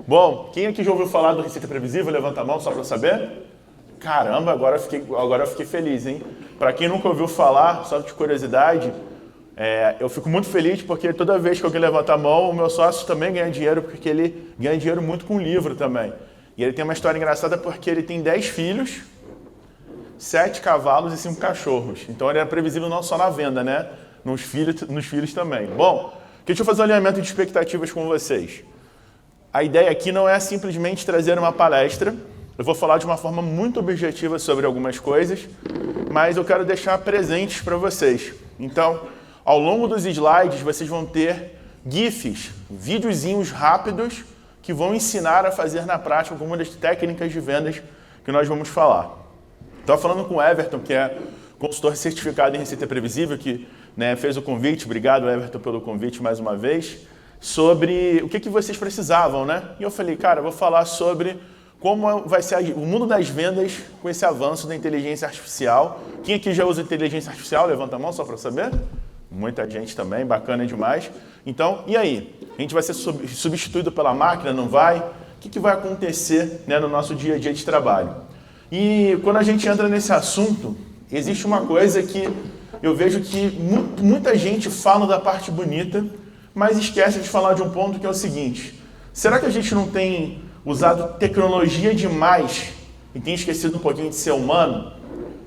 Bom, quem aqui já ouviu falar do Receita Previsível? Levanta a mão só para saber. Caramba, agora eu fiquei feliz, hein? Para quem nunca ouviu falar, só de curiosidade, eu fico muito feliz porque toda vez que alguém levanta a mão, o meu sócio também ganha dinheiro, porque ele ganha dinheiro muito com livro também. E ele tem uma história engraçada porque ele tem 10 filhos, 7 cavalos e 5 cachorros. Então ele é previsível não só na venda, né? Nos filhos também. Bom, deixa eu fazer um alinhamento de expectativas com vocês. A ideia aqui não é simplesmente trazer uma palestra. Eu vou falar de uma forma muito objetiva sobre algumas coisas, mas eu quero deixar presentes para vocês. Então, ao longo dos slides, vocês vão ter GIFs, videozinhos rápidos, que vão ensinar a fazer na prática algumas das técnicas de vendas que nós vamos falar. Estou falando com o Everton, que é consultor certificado em Receita Previsível, que fez o convite. Obrigado, Everton, pelo convite mais uma vez. Sobre o que vocês precisavam, né? E eu falei, cara, eu vou falar sobre como vai ser o mundo das vendas com esse avanço da inteligência artificial. Quem aqui já usa inteligência artificial? Levanta a mão só para saber. Muita gente também, bacana demais. Então, e aí? A gente vai ser substituído pela máquina, não vai? O que vai acontecer, no nosso dia a dia de trabalho? E quando a gente entra nesse assunto, existe uma coisa que eu vejo que muita gente fala da parte bonita, mas esquece de falar de um ponto que é o seguinte: será que a gente não tem usado tecnologia demais e tem esquecido um pouquinho de ser humano?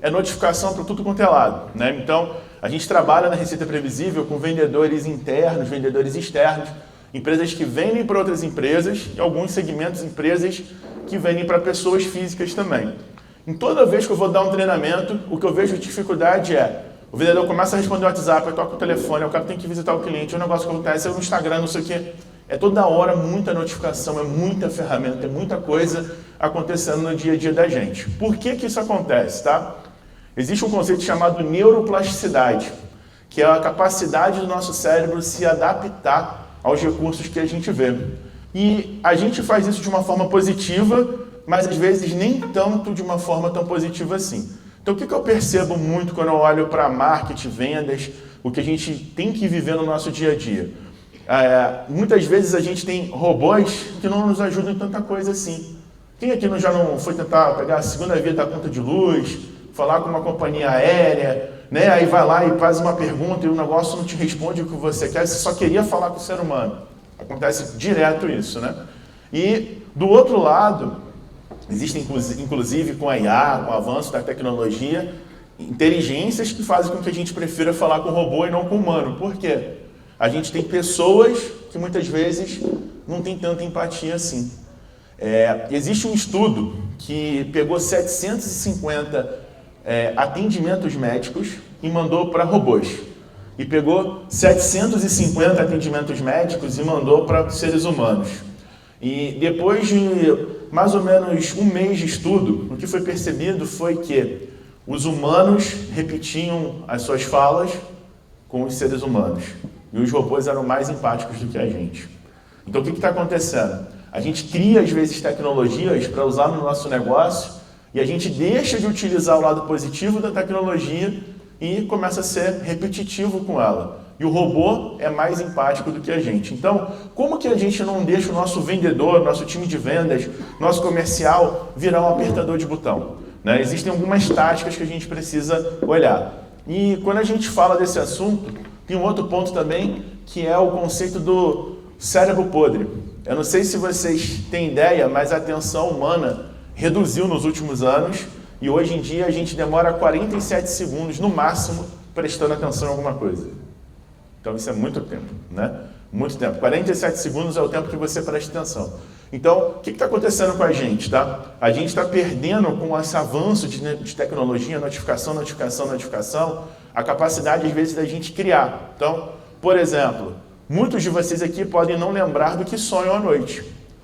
É notificação para tudo quanto é lado, né? Então, a gente trabalha na Receita Previsível com vendedores internos, vendedores externos, empresas que vendem para outras empresas e alguns segmentos, empresas que vendem para pessoas físicas também. Em toda vez que eu vou dar um treinamento, o que eu vejo de dificuldade é o vendedor começa a responder o WhatsApp, eu toco o telefone, o cara tem que visitar o cliente, o negócio que acontece é no Instagram, não sei o quê. É toda hora muita notificação, é muita ferramenta, é muita coisa acontecendo no dia a dia da gente. Por que isso acontece, tá? Existe um conceito chamado neuroplasticidade, que é a capacidade do nosso cérebro se adaptar aos recursos que a gente vê. E a gente faz isso de uma forma positiva, mas às vezes nem tanto de uma forma tão positiva assim. Então, o que eu percebo muito quando eu olho para marketing, vendas, o que a gente tem que viver no nosso dia a dia? Muitas vezes a gente tem robôs que não nos ajudam em tanta coisa assim. Quem aqui já não foi tentar pegar a segunda via da conta de luz, falar com uma companhia aérea, né? Aí vai lá e faz uma pergunta e o negócio não te responde o que você quer, você só queria falar com o ser humano. Acontece direto isso, né? E do outro lado, existem, inclusive, com a IA, com o avanço da tecnologia, inteligências que fazem com que a gente prefira falar com o robô e não com o humano. Por quê? A gente tem pessoas que muitas vezes não tem tanta empatia assim. Existe um estudo que pegou 750 atendimentos médicos e mandou para robôs. E pegou 750 atendimentos médicos e mandou para seres humanos. E depois de mais ou menos um mês de estudo, o que foi percebido foi que os humanos repetiam as suas falas com os seres humanos. E os robôs eram mais empáticos do que a gente. Então, o que está acontecendo? A gente cria, às vezes, tecnologias para usar no nosso negócio e a gente deixa de utilizar o lado positivo da tecnologia e começa a ser repetitivo com ela. E o robô é mais empático do que a gente. Então, como que a gente não deixa o nosso vendedor, nosso time de vendas, nosso comercial virar um apertador de botão? Existem algumas táticas que a gente precisa olhar. E quando a gente fala desse assunto, tem um outro ponto também, que é o conceito do cérebro podre. Eu não sei se vocês têm ideia, mas a atenção humana reduziu nos últimos anos e hoje em dia a gente demora 47 segundos no máximo prestando atenção em alguma coisa. Então isso é muito tempo, né? Muito tempo. 47 segundos é o tempo que você presta atenção. Então, o que está acontecendo com a gente, tá? A gente está perdendo com esse avanço de tecnologia, notificação, a capacidade, às vezes, da gente criar. Então, por exemplo, muitos de vocês aqui podem não lembrar do que sonham à noite.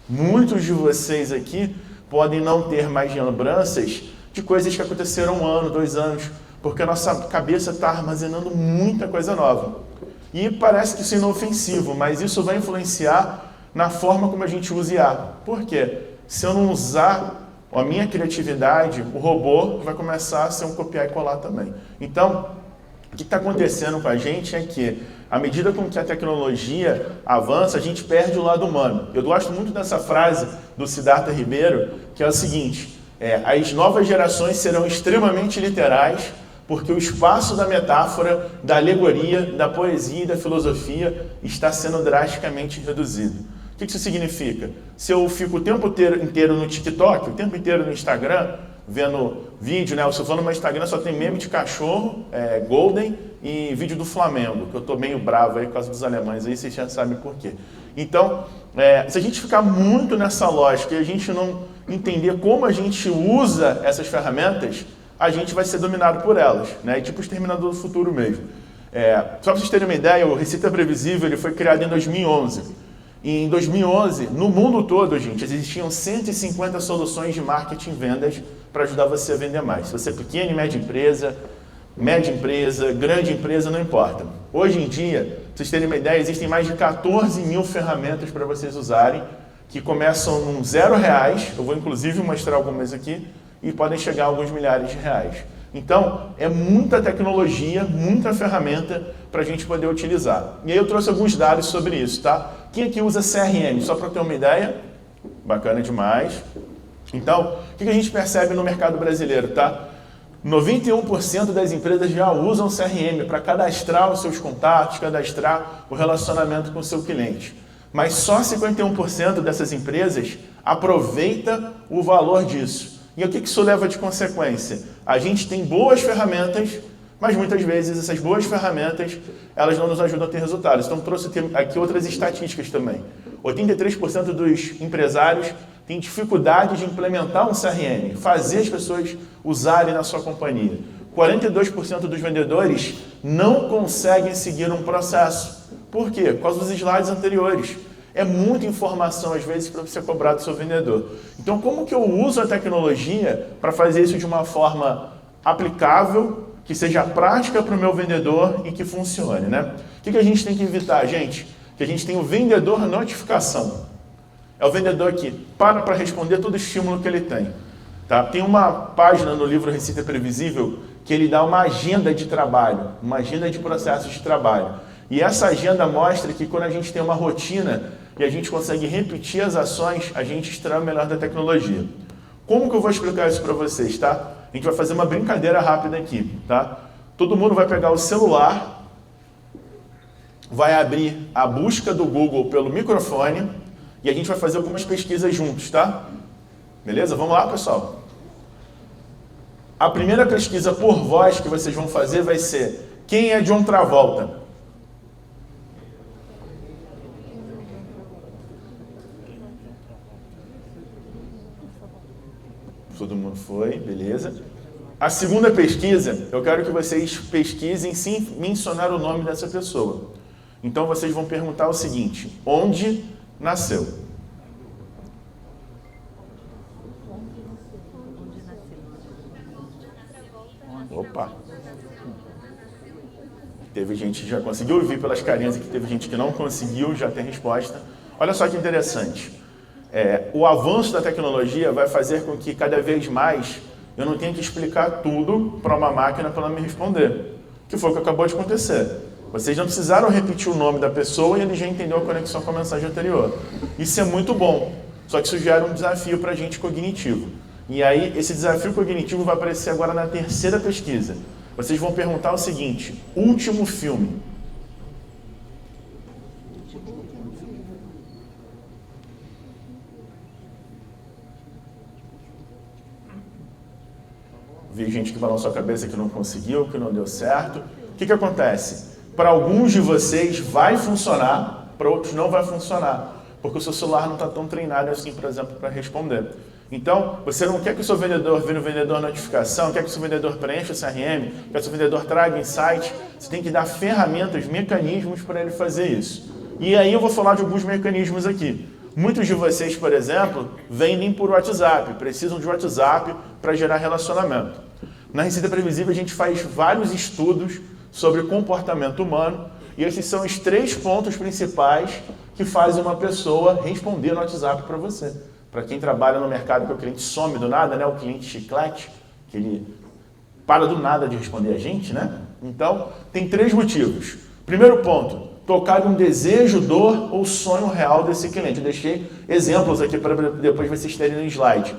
Muitos de vocês aqui podem não ter mais lembranças de coisas que aconteceram 1 ano, 2 anos, porque a nossa cabeça está armazenando muita coisa nova. E parece que isso é inofensivo, mas isso vai influenciar na forma como a gente usa IA. Por quê? Se eu não usar a minha criatividade, o robô vai começar a ser um copiar e colar também. Então, O que está acontecendo com a gente é que, à medida com que a tecnologia avança, a gente perde o lado humano. Eu gosto muito dessa frase do Siddhartha Ribeiro, que é o seguinte: as novas gerações serão extremamente literais, porque o espaço da metáfora, da alegoria, da poesia e da filosofia está sendo drasticamente reduzido. O que isso significa? Se eu fico o tempo inteiro no TikTok, o tempo inteiro no Instagram, vendo vídeo, né? O Silvano no meu Instagram só tem meme de cachorro, Golden e vídeo do Flamengo, que eu tô meio bravo aí por causa dos alemães, aí vocês já sabem por quê. Então, se a gente ficar muito nessa lógica e a gente não entender como a gente usa essas ferramentas, a gente vai ser dominado por elas, né? Tipo o Exterminador do Futuro mesmo. Só para vocês terem uma ideia, o Receita Previsível ele foi criado em 2011. E em 2011, no mundo todo, gente, existiam 150 soluções de marketing e vendas para ajudar você a vender mais. Se você é pequena e média empresa, grande empresa, não importa. Hoje em dia, para vocês terem uma ideia, existem mais de 14 mil ferramentas para vocês usarem, que começam num R$0, eu vou inclusive mostrar algumas aqui, e podem chegar a alguns milhares de reais. Então, é muita tecnologia, muita ferramenta para a gente poder utilizar. E aí eu trouxe alguns dados sobre isso, tá? Quem aqui usa CRM? Só para ter uma ideia. Bacana demais. Então, o que a gente percebe no mercado brasileiro, tá? 91% das empresas já usam CRM para cadastrar os seus contatos, cadastrar o relacionamento com o seu cliente. Mas só 51% dessas empresas aproveita o valor disso. E o que isso leva de consequência? A gente tem boas ferramentas, mas muitas vezes essas boas ferramentas, elas não nos ajudam a ter resultados. Então trouxe aqui outras estatísticas também. 83% dos empresários têm dificuldade de implementar um CRM, fazer as pessoas usarem na sua companhia. 42% dos vendedores não conseguem seguir um processo. Por quê? Por causa dos slides anteriores. É muita informação, às vezes, para você cobrar do seu vendedor. Então, como que eu uso a tecnologia para fazer isso de uma forma aplicável, que seja prática para o meu vendedor e que funcione, né? O que a gente tem que evitar, gente? Que a gente tem o vendedor notificação. É o vendedor que para responder todo o estímulo que ele tem. Tá? Tem uma página no livro Receita Previsível que ele dá uma agenda de trabalho, uma agenda de processos de trabalho. E essa agenda mostra que quando a gente tem uma rotina e a gente consegue repetir as ações, a gente extrai o melhor da tecnologia. Como que eu vou explicar isso para vocês, tá? A gente vai fazer uma brincadeira rápida aqui, tá? Todo mundo vai pegar o celular, vai abrir a busca do Google pelo microfone e a gente vai fazer algumas pesquisas juntos, tá? Beleza? Vamos lá, pessoal? A primeira pesquisa por voz que vocês vão fazer vai ser: quem é John Travolta? Todo mundo foi, beleza. A segunda pesquisa, eu quero que vocês pesquisem sem mencionar o nome dessa pessoa. Então vocês vão perguntar o seguinte: onde nasceu? Opa! Teve gente que já conseguiu, eu vi pelas carinhas aqui, teve gente que não conseguiu, já tem resposta. Olha só que interessante. O avanço da tecnologia vai fazer com que cada vez mais eu não tenha que explicar tudo para uma máquina para ela me responder. Que foi o que acabou de acontecer. Vocês não precisaram repetir o nome da pessoa e ele já entendeu a conexão com a mensagem anterior. Isso é muito bom, só que isso gera um desafio para a gente cognitivo. E aí, esse desafio cognitivo vai aparecer agora na terceira pesquisa. Vocês vão perguntar o seguinte: último filme. Vi gente que balançou a cabeça que não conseguiu, que não deu certo. O que acontece? Para alguns de vocês vai funcionar, para outros não vai funcionar, porque o seu celular não está tão treinado assim, por exemplo, para responder. Então, você não quer que o seu vendedor vire o vendedor notificação, quer que o seu vendedor preencha o CRM, quer que o seu vendedor traga insight. Você tem que dar ferramentas, mecanismos para ele fazer isso. E aí eu vou falar de alguns mecanismos aqui. Muitos de vocês, por exemplo, vendem por WhatsApp, precisam de WhatsApp para gerar relacionamento. Na Receita Previsível, a gente faz vários estudos sobre comportamento humano e esses são os 3 pontos principais que fazem uma pessoa responder no WhatsApp para você. Para quem trabalha no mercado que o cliente some do nada, né? O cliente chiclete, que ele para do nada de responder a gente, né? Então, tem 3 motivos. Primeiro ponto, tocar em um desejo, dor ou sonho real desse cliente. Eu deixei exemplos aqui para depois vocês terem no slide.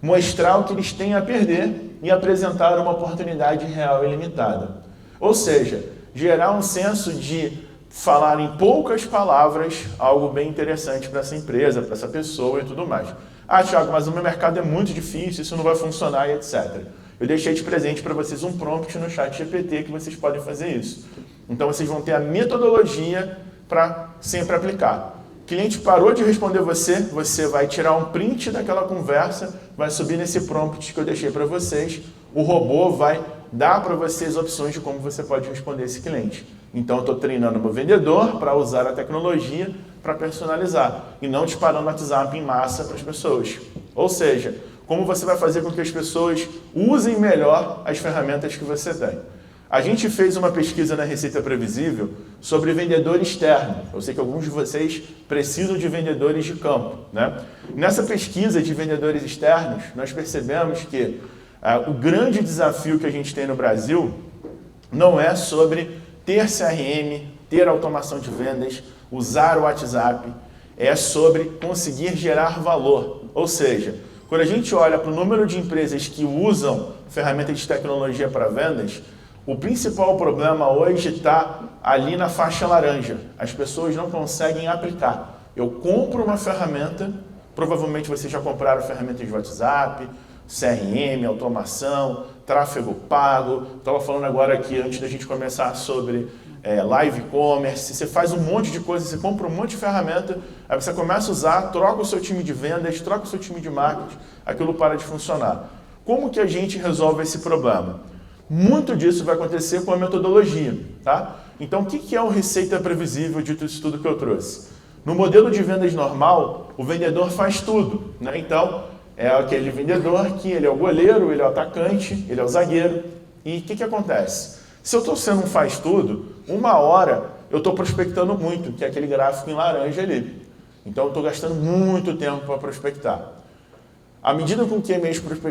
Mostrar o que eles têm a perder e apresentar uma oportunidade real e limitada. Ou seja, gerar um senso de falar em poucas palavras algo bem interessante para essa empresa, para essa pessoa e tudo mais. Ah, Thiago, mas o meu mercado é muito difícil, isso não vai funcionar e etc. Eu deixei de presente para vocês um prompt no chat GPT que vocês podem fazer isso. Então vocês vão ter a metodologia para sempre aplicar. O cliente parou de responder você, você vai tirar um print daquela conversa, vai subir nesse prompt que eu deixei para vocês, o robô vai dar para vocês opções de como você pode responder esse cliente. Então eu estou treinando o meu vendedor para usar a tecnologia para personalizar e não disparando WhatsApp em massa para as pessoas. Ou seja, como você vai fazer com que as pessoas usem melhor as ferramentas que você tem. A gente fez uma pesquisa na Receita Previsível sobre vendedor externo. Eu sei que alguns de vocês precisam de vendedores de campo, né? Nessa pesquisa de vendedores externos, nós percebemos que o grande desafio que a gente tem no Brasil não é sobre ter CRM, ter automação de vendas, usar o WhatsApp, é sobre conseguir gerar valor. Ou seja, quando a gente olha para o número de empresas que usam ferramentas de tecnologia para vendas, o principal problema hoje está ali na faixa laranja. As pessoas não conseguem aplicar. Eu compro uma ferramenta, provavelmente vocês já compraram ferramentas de WhatsApp, CRM, automação, tráfego pago. Estava falando agora aqui, antes da gente começar, sobre live commerce. Você faz um monte de coisa, você compra um monte de ferramenta, aí você começa a usar, troca o seu time de vendas, troca o seu time de marketing, aquilo para de funcionar. Como que a gente resolve esse problema? Muito disso vai acontecer com a metodologia, tá? Então, o que é o Receita Previsível dito isso tudo que eu trouxe? No modelo de vendas normal, o vendedor faz tudo, né? Então, é aquele vendedor que ele é o goleiro, ele é o atacante, ele é o zagueiro. E o que acontece? Se eu estou sendo um faz tudo, uma hora eu estou prospectando muito, que é aquele gráfico em laranja ali. Então, eu estou gastando muito tempo para prospectar. À medida com que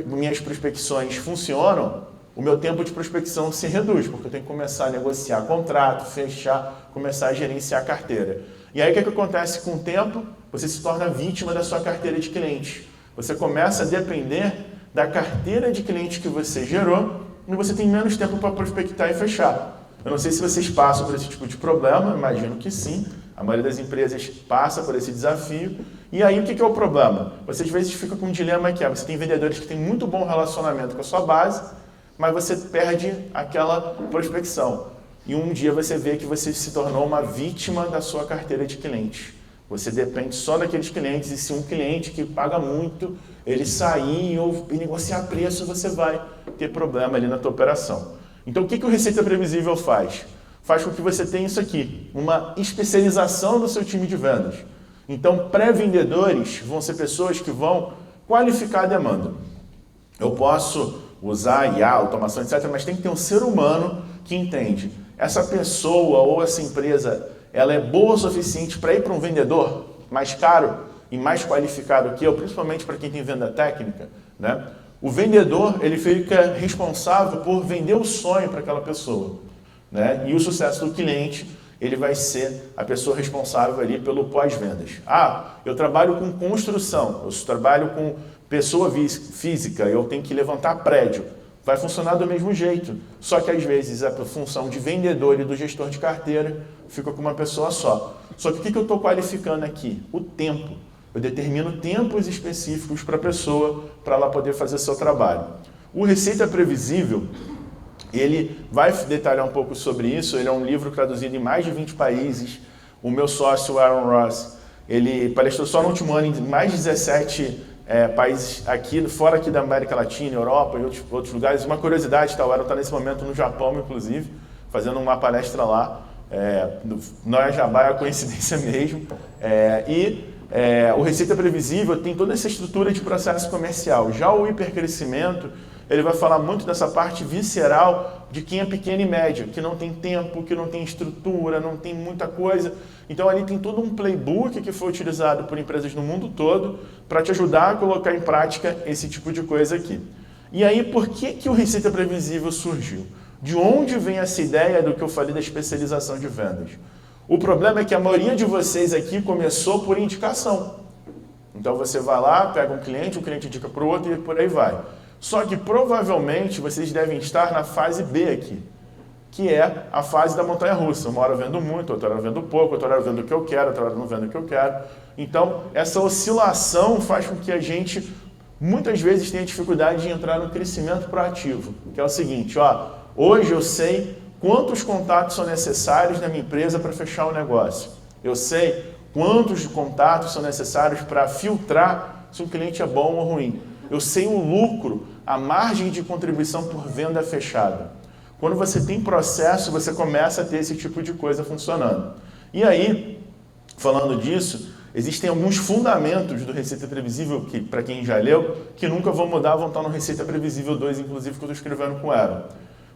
minhas prospecções funcionam, o meu tempo de prospecção se reduz, porque eu tenho que começar a negociar contrato, fechar, começar a gerenciar a carteira. E aí o que acontece com o tempo? Você se torna vítima da sua carteira de clientes. Você começa a depender da carteira de clientes que você gerou e você tem menos tempo para prospectar e fechar. Eu não sei se vocês passam por esse tipo de problema, imagino que sim. A maioria das empresas passa por esse desafio. E aí o que é o problema? Você às vezes fica com um dilema que você tem vendedores que têm muito bom relacionamento com a sua base, mas você perde aquela prospecção. E um dia você vê que você se tornou uma vítima da sua carteira de clientes. Você depende só daqueles clientes, e se um cliente que paga muito, ele sair ou negociar preço, você vai ter problema ali na tua operação. Então o que o Receita Previsível faz? Faz com que você tenha isso aqui, uma especialização do seu time de vendas. Então pré-vendedores vão ser pessoas que vão qualificar a demanda. Eu posso usar IA, automação, etc., mas tem que ter um ser humano que entende. Essa pessoa ou essa empresa, ela é boa o suficiente para ir para um vendedor mais caro e mais qualificado que eu, principalmente para quem tem venda técnica, né? O vendedor, ele fica responsável por vender o sonho para aquela pessoa, né? E o sucesso do cliente, ele vai ser a pessoa responsável ali pelo pós-vendas. Ah, eu trabalho com construção, eu trabalho com pessoa física, eu tenho que levantar prédio. Vai funcionar do mesmo jeito, só que às vezes a função de vendedor e do gestor de carteira fica com uma pessoa só. Só que o que eu estou qualificando aqui? O tempo. Eu determino tempos específicos para a pessoa, para ela poder fazer o seu trabalho. O Receita Previsível, ele vai detalhar um pouco sobre isso, ele é um livro traduzido em mais de 20 países. O meu sócio, Aaron Ross, ele palestrou só no último ano em mais de 17 países aqui, fora aqui da América Latina, Europa e outros lugares. Uma curiosidade, o Aaron está nesse momento no Japão, inclusive, fazendo uma palestra lá. Não é jabá, é a coincidência mesmo. O Receita Previsível tem toda essa estrutura de processo comercial. Já o hipercrescimento, ele vai falar muito dessa parte visceral de quem é pequeno e médio, que não tem tempo, que não tem estrutura, não tem muita coisa. Então ali tem todo um playbook que foi utilizado por empresas no mundo todo para te ajudar a colocar em prática esse tipo de coisa aqui. E aí, por que o Receita Previsível surgiu? De onde vem essa ideia do que eu falei da especialização de vendas? O problema é que a maioria de vocês aqui começou por indicação. Então você vai lá, pega um cliente, o cliente indica para o outro e por aí vai. Só que provavelmente vocês devem estar na fase B aqui, que é a fase da montanha-russa. Uma hora eu vendo muito, outra hora eu vendo pouco, outra hora eu vendo o que eu quero, outra hora eu não vendo o que eu quero. Então, essa oscilação faz com que a gente, muitas vezes, tenha dificuldade de entrar no crescimento proativo, que é o seguinte, ó, hoje eu sei quantos contatos são necessários na minha empresa para fechar o negócio. Eu sei quantos contatos são necessários para filtrar se um cliente é bom ou ruim. Eu sei o lucro, a margem de contribuição por venda fechada. Quando você tem processo, você começa a ter esse tipo de coisa funcionando. E aí, falando disso, existem alguns fundamentos do Receita Previsível, que para quem já leu, que nunca vão mudar, vão estar no Receita Previsível 2, inclusive, que eu estou escrevendo com ela.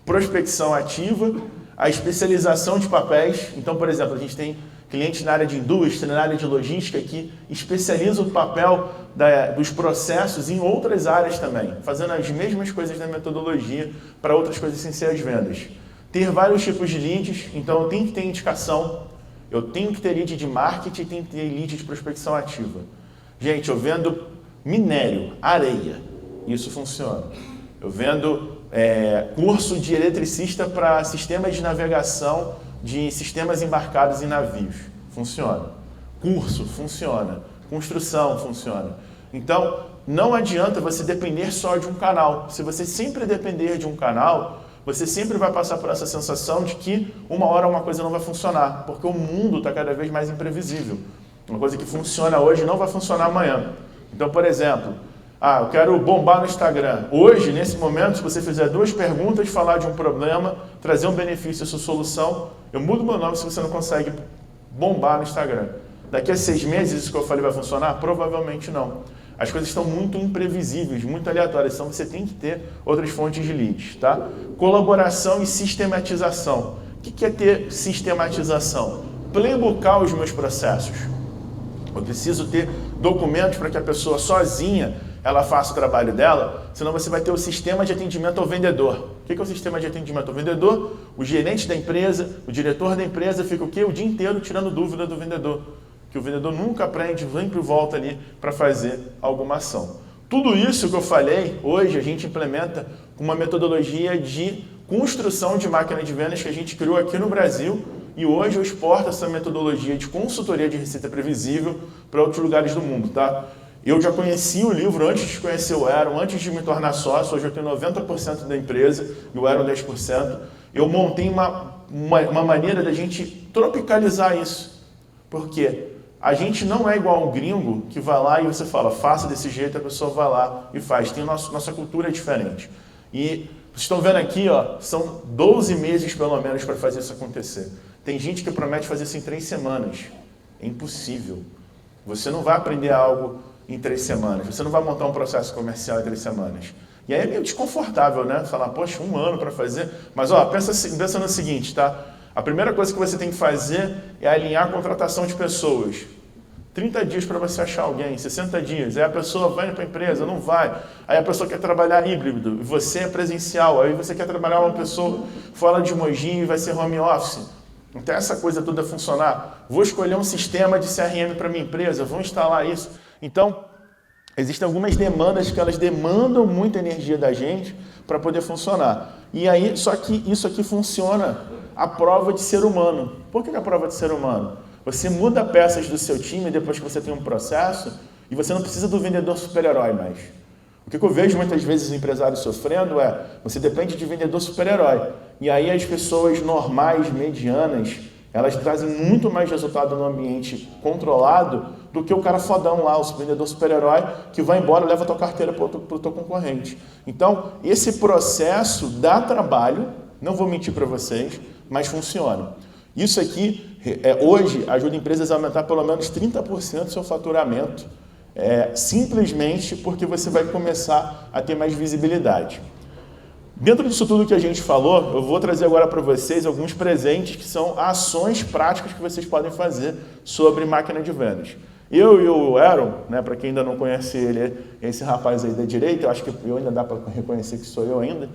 Prospecção ativa, a especialização de papéis. Então, por exemplo, a gente tem clientes na área de indústria, na área de logística, que especializam o papel dos processos em outras áreas também, fazendo as mesmas coisas da metodologia para outras coisas sem ser as vendas. Ter vários tipos de leads, então eu tenho que ter indicação, eu tenho que ter lead de marketing, tenho que ter lead de prospecção ativa. Gente, eu vendo minério, areia, isso funciona. Eu vendo curso de eletricista para sistemas de navegação de sistemas embarcados em navios. Funciona. Curso, funciona. Construção, funciona. Então, não adianta você depender só de um canal. Se você sempre depender de um canal, você sempre vai passar por essa sensação de que uma hora uma coisa não vai funcionar, porque o mundo está cada vez mais imprevisível. Uma coisa que funciona hoje não vai funcionar amanhã. Então, por exemplo, eu quero bombar no Instagram. Hoje, nesse momento, se você fizer 2 perguntas, falar de um problema, trazer um benefício, a sua solução, eu mudo meu nome se você não consegue bombar no Instagram. Daqui a 6 meses, isso que eu falei vai funcionar? Provavelmente não. As coisas estão muito imprevisíveis, muito aleatórias, então você tem que ter outras fontes de leads, tá? Colaboração e sistematização. O que é ter sistematização? Playbooker os meus processos. Eu preciso ter documentos para que a pessoa sozinha ela faça o trabalho dela, senão você vai ter o sistema de atendimento ao vendedor. O que é o sistema de atendimento ao vendedor? O gerente da empresa, o diretor da empresa fica o quê? O dia inteiro tirando dúvida do vendedor. Que o vendedor nunca aprende, sempre volta ali para fazer alguma ação. Tudo isso que eu falei, hoje a gente implementa uma metodologia de construção de máquina de vendas que a gente criou aqui no Brasil e hoje eu exporto essa metodologia de consultoria de receita previsível para outros lugares do mundo, tá? Eu já conheci o livro antes de conhecer o Aaron, antes de me tornar sócio, hoje eu tenho 90% da empresa e o Aaron 10%. Eu montei uma maneira da gente tropicalizar isso. Por quê? A gente não é igual um gringo que vai lá e você fala, faça desse jeito, a pessoa vai lá e faz. Nossa cultura é diferente. E vocês estão vendo aqui, ó, são 12 meses pelo menos para fazer isso acontecer. Tem gente que promete fazer isso em 3 semanas. É impossível. Você não vai aprender algo em 3 semanas. Você não vai montar um processo comercial em 3 semanas. E aí é meio desconfortável, né? Falar, poxa, 1 ano para fazer. Mas, ó, pensa no seguinte, tá? A primeira coisa que você tem que fazer é alinhar a contratação de pessoas. 30 dias para você achar alguém, 60 dias. Aí a pessoa vai para a empresa, não vai. Aí a pessoa quer trabalhar híbrido, e você é presencial. Aí você quer trabalhar uma pessoa fora de Mogi e vai ser home office. Então essa coisa toda funcionar. Vou escolher um sistema de CRM para minha empresa, vou instalar isso. Então, existem algumas demandas que elas demandam muita energia da gente para poder funcionar. E aí, só que isso aqui funciona à prova de ser humano. Por que a prova de ser humano? Você muda peças do seu time depois que você tem um processo e você não precisa do vendedor super-herói mais. O que eu vejo muitas vezes os empresários sofrendo é, você depende de vendedor super-herói. E aí as pessoas normais, medianas, elas trazem muito mais resultado no ambiente controlado do que o cara fodão lá, o vendedor super-herói, que vai embora e leva a tua carteira para o teu concorrente. Então, esse processo dá trabalho, não vou mentir para vocês, mas funciona. Isso aqui, hoje, ajuda empresas a aumentar pelo menos 30% do seu faturamento, simplesmente porque você vai começar a ter mais visibilidade. Dentro disso tudo que a gente falou, eu vou trazer agora para vocês alguns presentes que são ações práticas que vocês podem fazer sobre máquina de vendas. Eu e o Aaron, né, para quem ainda não conhece ele, esse rapaz aí da direita, eu acho que eu ainda dá para reconhecer que sou eu ainda,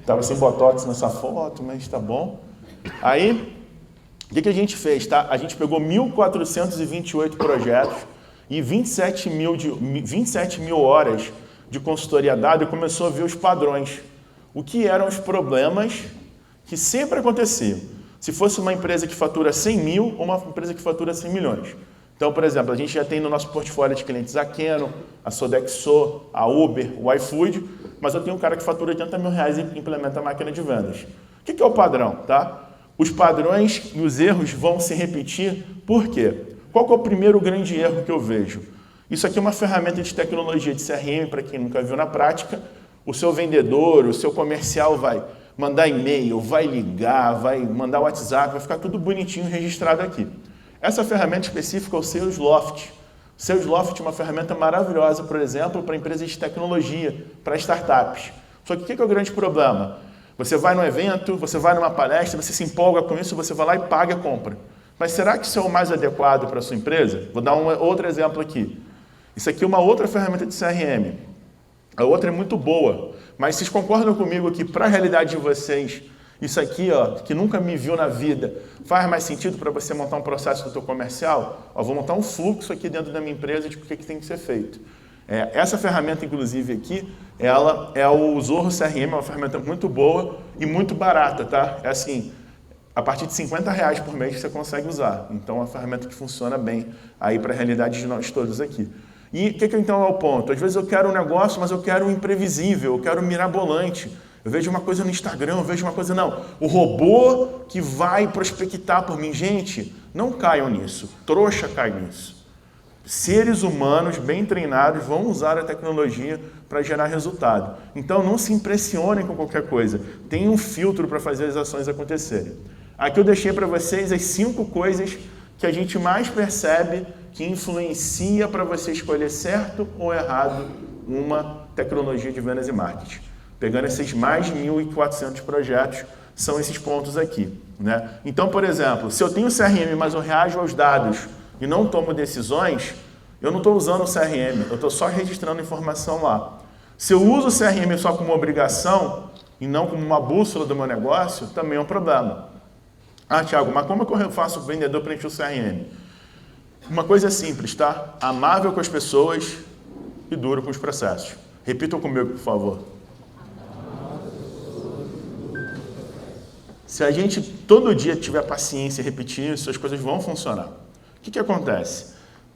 Tava sem botox nessa foto, mas tá bom. Aí, o que a gente fez, tá? A gente pegou 1.428 projetos e 27 mil horas de consultoria dada e começou a ver os padrões. O que eram os problemas que sempre aconteciam. Se fosse uma empresa que fatura 100 mil ou uma empresa que fatura 100 milhões. Então, por exemplo, a gente já tem no nosso portfólio de clientes a Canon, a Sodexo, a Uber, o iFood, mas eu tenho um cara que fatura 80 mil reais e implementa a máquina de vendas. O que é o padrão, tá? Os padrões e os erros vão se repetir, por quê? Qual que é o primeiro grande erro que eu vejo? Isso aqui é uma ferramenta de tecnologia de CRM, para quem nunca viu na prática. O seu vendedor, o seu comercial vai mandar e-mail, vai ligar, vai mandar WhatsApp, vai ficar tudo bonitinho registrado aqui. Essa ferramenta específica é o Salesloft. O Salesloft é uma ferramenta maravilhosa, por exemplo, para empresas de tecnologia, para startups. Só que o que é o grande problema? Você vai num evento, você vai numa palestra, você se empolga com isso, você vai lá e paga a compra. Mas será que isso é o mais adequado para a sua empresa? Vou dar outro exemplo aqui. Isso aqui é uma outra ferramenta de CRM. A outra é muito boa, mas vocês concordam comigo que para a realidade de vocês, isso aqui, ó, que nunca me viu na vida, faz mais sentido para você montar um processo do teu comercial? Ó, vou montar um fluxo aqui dentro da minha empresa de o que tem que ser feito. Essa ferramenta, inclusive, aqui, ela é o Zorro CRM, é uma ferramenta muito boa e muito barata, tá? É assim, a partir de 50 reais por mês você consegue usar. Então, é uma ferramenta que funciona bem aí para a realidade de nós todos aqui. E o que então é o ponto? Às vezes eu quero um negócio, mas eu quero um imprevisível, eu quero um mirabolante. Eu vejo uma coisa no Instagram, eu vejo uma coisa... Não, o robô que vai prospectar por mim. Gente, não caiam nisso. Trouxa cai nisso. Seres humanos bem treinados vão usar a tecnologia para gerar resultado. Então não se impressionem com qualquer coisa. Tem um filtro para fazer as ações acontecerem. Aqui eu deixei para vocês as 5 coisas que a gente mais percebe que influencia para você escolher certo ou errado uma tecnologia de vendas e marketing. Pegando esses mais de 1.400 projetos, são esses pontos aqui, né? Então, por exemplo, se eu tenho CRM, mas eu reajo aos dados e não tomo decisões, eu não estou usando o CRM, eu estou só registrando informação lá. Se eu uso o CRM só como obrigação e não como uma bússola do meu negócio, também é um problema. Ah, Thiago, mas como é que eu faço o vendedor preencher o CRM? Uma coisa simples, tá? Amável com as pessoas e duro com os processos. Repitam comigo, por favor. Se a gente todo dia tiver paciência e repetir isso, as coisas vão funcionar. O que acontece?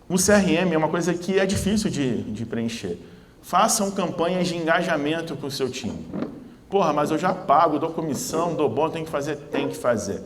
O CRM é uma coisa que é difícil de preencher. Façam campanhas de engajamento com o seu time. Porra, mas eu já pago, dou comissão, dou bom, tem que fazer.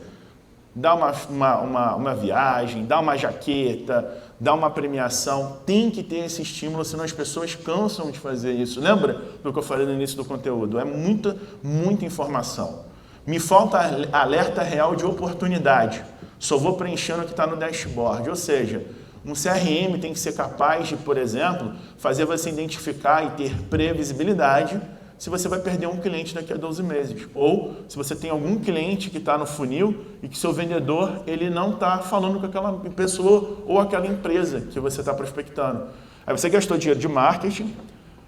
Dá uma viagem, dá uma jaqueta, dá uma premiação. Tem que ter esse estímulo, senão as pessoas cansam de fazer isso. Lembra do que eu falei no início do conteúdo? É muita informação. Me falta alerta real de oportunidade. Só vou preenchendo o que está no dashboard. Ou seja, um CRM tem que ser capaz de, por exemplo, fazer você identificar e ter previsibilidade se você vai perder um cliente daqui a 12 meses. Ou se você tem algum cliente que está no funil e que seu vendedor ele não está falando com aquela pessoa ou aquela empresa que você está prospectando. Aí você gastou dinheiro de marketing,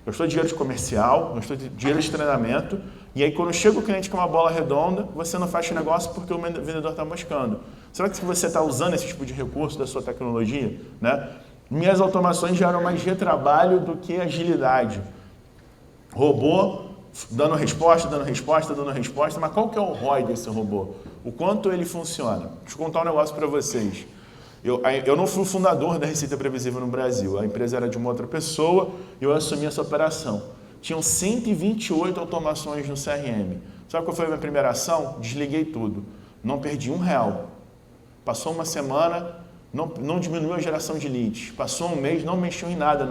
gastou dinheiro de comercial, gastou dinheiro de treinamento, e aí quando chega o cliente com uma bola redonda, você não fecha o negócio porque o vendedor está buscando. Será que você está usando esse tipo de recurso da sua tecnologia? Né? Minhas automações geram mais retrabalho do que agilidade. Robô dando resposta, mas qual que é o ROI desse robô? O quanto ele funciona? Deixa eu contar um negócio para vocês. Eu não fui o fundador da Receita Previsível no Brasil, a empresa era de uma outra pessoa e eu assumi essa operação. Tinham 128 automações no CRM. Sabe qual foi a minha primeira ação? Desliguei tudo. Não perdi R$1. Passou uma semana, não diminuiu a geração de leads. Passou um mês, não mexeu em nada.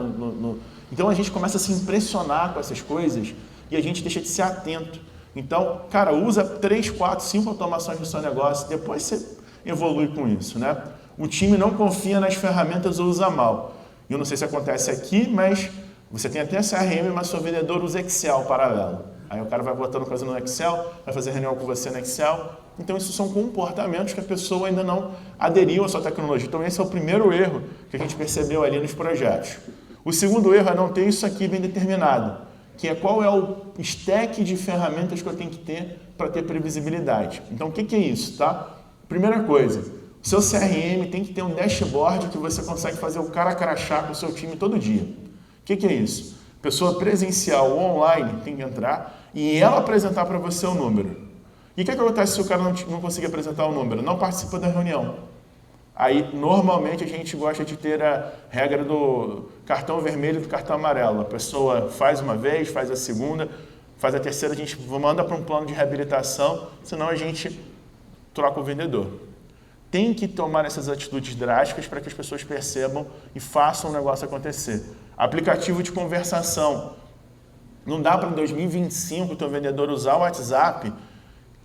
Então a gente começa a se impressionar com essas coisas e a gente deixa de ser atento. Então, cara, usa 3, 4, 5 automações no seu negócio, depois você evolui com isso, né? O time não confia nas ferramentas ou usa mal. Eu não sei se acontece aqui, mas você tem até CRM, mas seu vendedor usa Excel paralelo. Aí o cara vai botando coisa no Excel, vai fazer reunião com você no Excel. Então, isso são comportamentos que a pessoa ainda não aderiu à sua tecnologia. Então, esse é o primeiro erro que a gente percebeu ali nos projetos. O segundo erro é não ter isso aqui bem determinado. que é qual é o stack de ferramentas que eu tenho que ter para ter previsibilidade. Então, o que é isso, tá? Primeira coisa, o seu CRM tem que ter um dashboard que você consegue fazer o cara crachar com o seu time todo dia. O que é isso? Pessoa presencial ou online tem que entrar e ela apresentar para você o número. E o que acontece se o cara não conseguir apresentar o número? Não participa da reunião. Aí, normalmente, a gente gosta de ter a regra do cartão vermelho e do cartão amarelo. A pessoa faz uma vez, faz a segunda, faz a terceira, a gente manda para um plano de reabilitação, senão a gente troca o vendedor. Tem que tomar essas atitudes drásticas para que as pessoas percebam e façam o negócio acontecer. Aplicativo de conversação. Não dá para em 2025 o teu vendedor usar o WhatsApp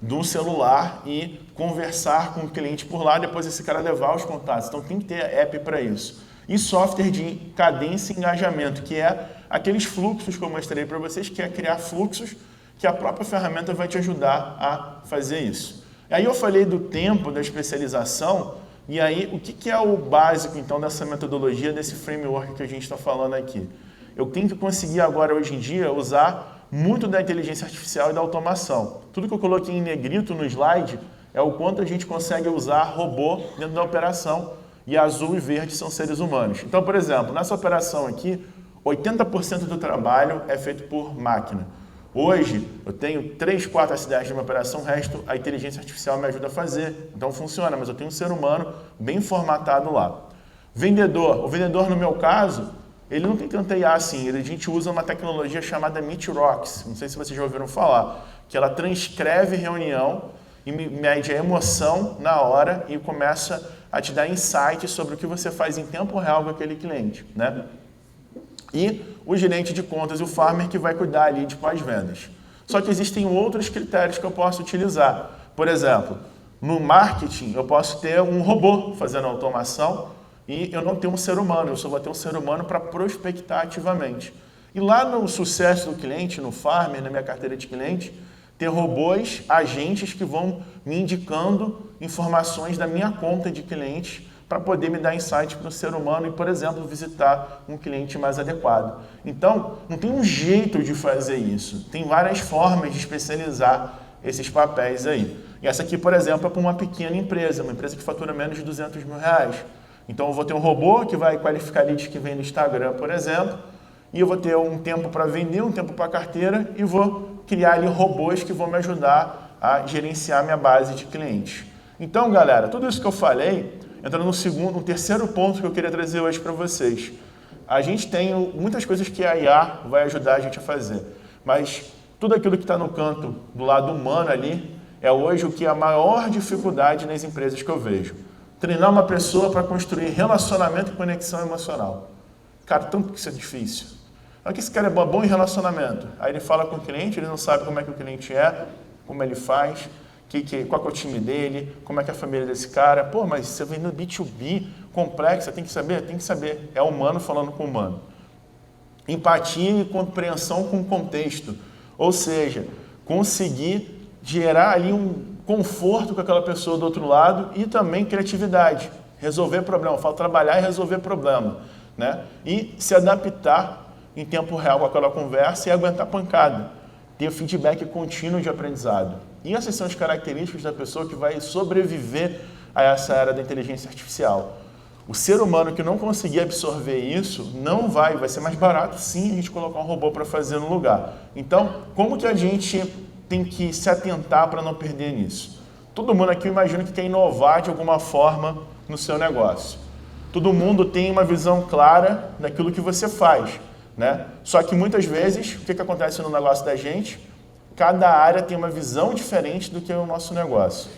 do celular e conversar com o cliente por lá, depois esse cara levar os contatos. Então tem que ter app para isso. E software de cadência e engajamento, que é aqueles fluxos que eu mostrei para vocês, que é criar fluxos que a própria ferramenta vai te ajudar a fazer isso. Aí eu falei do tempo, da especialização, e aí o que é o básico então dessa metodologia, desse framework que a gente está falando aqui? Eu tenho que conseguir agora, hoje em dia, usar muito da inteligência artificial e da automação. Tudo que eu coloquei em negrito no slide é o quanto a gente consegue usar robô dentro da operação, e azul e verde são seres humanos. Então, por exemplo, nessa operação aqui, 80% do trabalho é feito por máquina. Hoje, eu tenho 3, 4 SDRs de uma operação, o resto a inteligência artificial me ajuda a fazer. Então funciona, mas eu tenho um ser humano bem formatado lá. Vendedor. O vendedor, no meu caso, ele não tem tanta IA assim. A gente usa uma tecnologia chamada Meetrox. Não sei se vocês já ouviram falar. Que ela transcreve reunião e mede a emoção na hora e começa a te dar insights sobre o que você faz em tempo real com aquele cliente, né? E o gerente de contas e o farmer que vai cuidar ali de pós-vendas. Só que existem outros critérios que eu posso utilizar. Por exemplo, no marketing eu posso ter um robô fazendo automação e eu não tenho um ser humano, eu só vou ter um ser humano para prospectar ativamente. E lá no sucesso do cliente, no farmer, na minha carteira de cliente, ter robôs, agentes que vão me indicando informações da minha conta de clientes para poder me dar insight para o ser humano e, por exemplo, visitar um cliente mais adequado. Então, não tem um jeito de fazer isso. Tem várias formas de especializar esses papéis aí. E essa aqui, por exemplo, é para uma pequena empresa, uma empresa que fatura menos de R$200 mil. Então, eu vou ter um robô que vai qualificar leads que vem no Instagram, por exemplo, e eu vou ter um tempo para vender, um tempo para carteira e vou criar ali robôs que vão me ajudar a gerenciar minha base de clientes. Então, galera, tudo isso que eu falei entrando no terceiro ponto que eu queria trazer hoje para vocês. A gente tem muitas coisas que a IA vai ajudar a gente a fazer, mas tudo aquilo que está no canto do lado humano ali é hoje o que é a maior dificuldade nas empresas que eu vejo. Treinar uma pessoa para construir relacionamento e conexão emocional. Cara, tanto que isso é difícil. Olha que esse cara é bom em relacionamento. Aí ele fala com o cliente, ele não sabe como é que o cliente é, como ele faz, qual é o time dele, como é que é a família desse cara. Pô, mas você vem no B2B complexo, tem que saber? Tem que saber. É humano falando com humano. Empatia e compreensão com o contexto. Ou seja, conseguir gerar ali um conforto com aquela pessoa do outro lado e também criatividade. Resolver problema. Eu falo trabalhar e resolver problema, né? E se adaptar em tempo real com aquela conversa e aguentar pancada. Ter feedback contínuo de aprendizado. E essas são as características da pessoa que vai sobreviver a essa era da inteligência artificial. O ser humano que não conseguir absorver isso, não vai ser mais barato sim a gente colocar um robô para fazer no lugar. Então, como que a gente tem que se atentar para não perder nisso? Todo mundo aqui, eu imagino que quer inovar de alguma forma no seu negócio. Todo mundo tem uma visão clara daquilo que você faz, né? Só que muitas vezes, o que acontece no negócio da gente? Cada área tem uma visão diferente do que é o nosso negócio.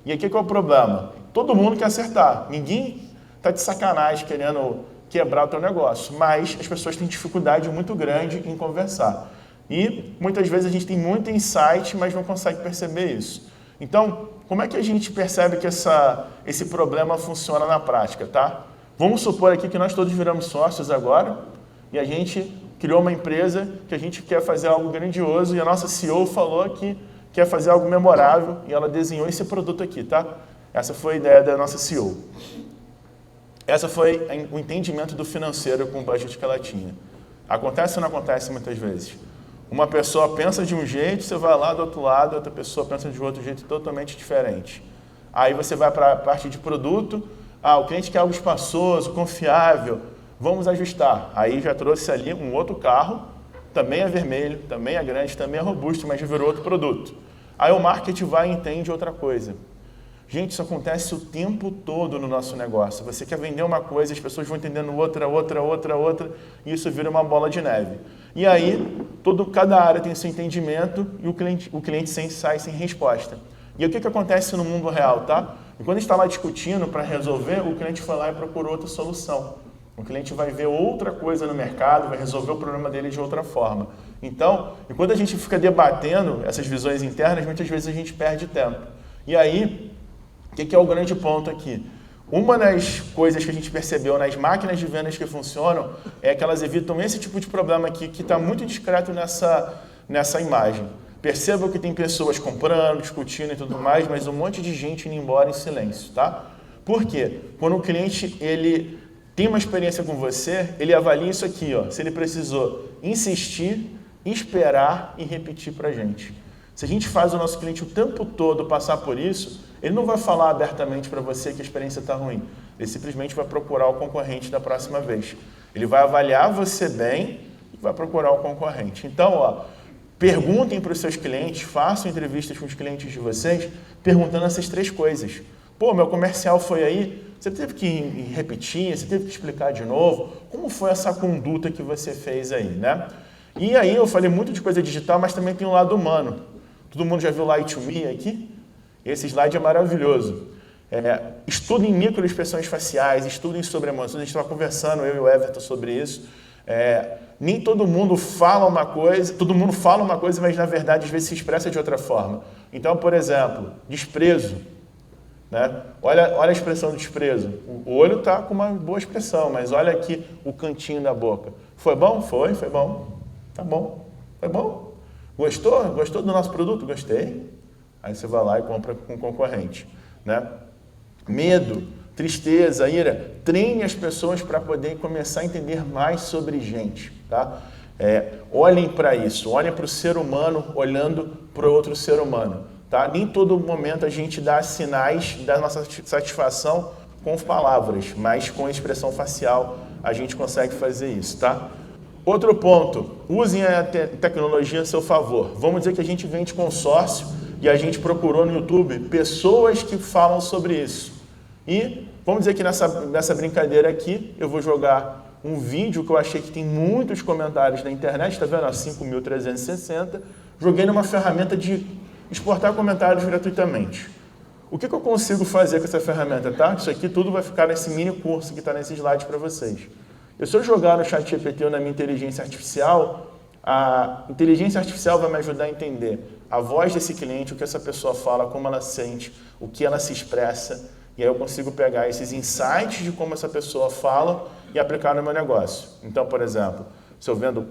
E aqui qual é o problema? Todo mundo quer acertar. Ninguém está de sacanagem querendo quebrar o teu negócio, mas as pessoas têm dificuldade muito grande em conversar. E muitas vezes a gente tem muito insight, mas não consegue perceber isso. Então, como é que a gente percebe que esse problema funciona na prática, tá? Vamos supor aqui que nós todos viramos sócios agora e a gente criou uma empresa que a gente quer fazer algo grandioso e a nossa CEO falou que quer fazer algo memorável e ela desenhou esse produto aqui, tá? Essa foi a ideia da nossa CEO. Essa foi o entendimento do financeiro com o budget que ela tinha. Acontece ou não acontece muitas vezes? Uma pessoa pensa de um jeito, você vai lá do outro lado, outra pessoa pensa de outro jeito totalmente diferente. Aí você vai para a parte de produto, o cliente quer algo espaçoso, confiável, vamos ajustar. Aí já trouxe ali um outro carro, também é vermelho, também é grande, também é robusto, mas já virou outro produto. Aí o marketing vai e entende outra coisa. Gente, isso acontece o tempo todo no nosso negócio. Você quer vender uma coisa, as pessoas vão entendendo outra, e isso vira uma bola de neve. E aí, cada área tem seu entendimento e o cliente sai sem resposta. E o que acontece no mundo real, tá? E quando a gente está lá discutindo para resolver, o cliente foi lá e procurou outra solução. O cliente vai ver outra coisa no mercado, vai resolver o problema dele de outra forma. Então, enquanto a gente fica debatendo essas visões internas, muitas vezes a gente perde tempo. E aí, o que é o grande ponto aqui? Uma das coisas que a gente percebeu nas máquinas de vendas que funcionam é que elas evitam esse tipo de problema aqui, que está muito discreto nessa imagem. Percebam que tem pessoas comprando, discutindo e tudo mais, mas um monte de gente indo embora em silêncio, tá? Por quê? Quando o cliente ele tem uma experiência com você, ele avalia isso aqui, ó, se ele precisou insistir, esperar e repetir para a gente. Se a gente faz o nosso cliente o tempo todo passar por isso, ele não vai falar abertamente para você que a experiência está ruim. Ele simplesmente vai procurar o concorrente da próxima vez. Ele vai avaliar você bem e vai procurar o concorrente. Então, ó, perguntem para os seus clientes, façam entrevistas com os clientes de vocês, perguntando essas 3 coisas. Pô, meu comercial foi aí, você teve que repetir, você teve que explicar de novo, como foi essa conduta que você fez aí, né? E aí eu falei muito de coisa digital, mas também tem um lado humano. Todo mundo já viu Light to Me aqui? Esse slide é maravilhoso. Estudem microexpressões faciais, estudem sobre emoções. A gente estava conversando, eu e o Everton, sobre isso. Nem todo mundo fala uma coisa, mas na verdade às vezes se expressa de outra forma. Então, por exemplo, desprezo. Né? Olha a expressão do desprezo. O olho está com uma boa expressão, mas olha aqui o cantinho da boca. Foi bom? Foi bom. Tá bom. Foi bom? Gostou? Gostou do nosso produto? Gostei. Aí você vai lá e compra com o concorrente. Né? Medo, tristeza, ira. Treine as pessoas para poder começar a entender mais sobre gente. Tá? Olhem para isso. Olhem para o ser humano olhando para o outro ser humano. Tá? Nem todo momento a gente dá sinais da nossa satisfação com palavras, mas com a expressão facial a gente consegue fazer isso. Tá? Outro ponto, usem a tecnologia a seu favor. Vamos dizer que a gente vende consórcio e a gente procurou no YouTube pessoas que falam sobre isso. E vamos dizer que nessa brincadeira aqui eu vou jogar um vídeo que eu achei que tem muitos comentários na internet, tá vendo? 5.360. Joguei numa ferramenta de exportar comentários gratuitamente. O que eu consigo fazer com essa ferramenta, tá? Isso aqui tudo vai ficar nesse mini curso que está nesse slide para vocês. Se eu jogar no ChatGPT ou na minha inteligência artificial, a inteligência artificial vai me ajudar a entender a voz desse cliente, o que essa pessoa fala, como ela sente, o que ela se expressa, e aí eu consigo pegar esses insights de como essa pessoa fala e aplicar no meu negócio. Então, por exemplo, se eu vendo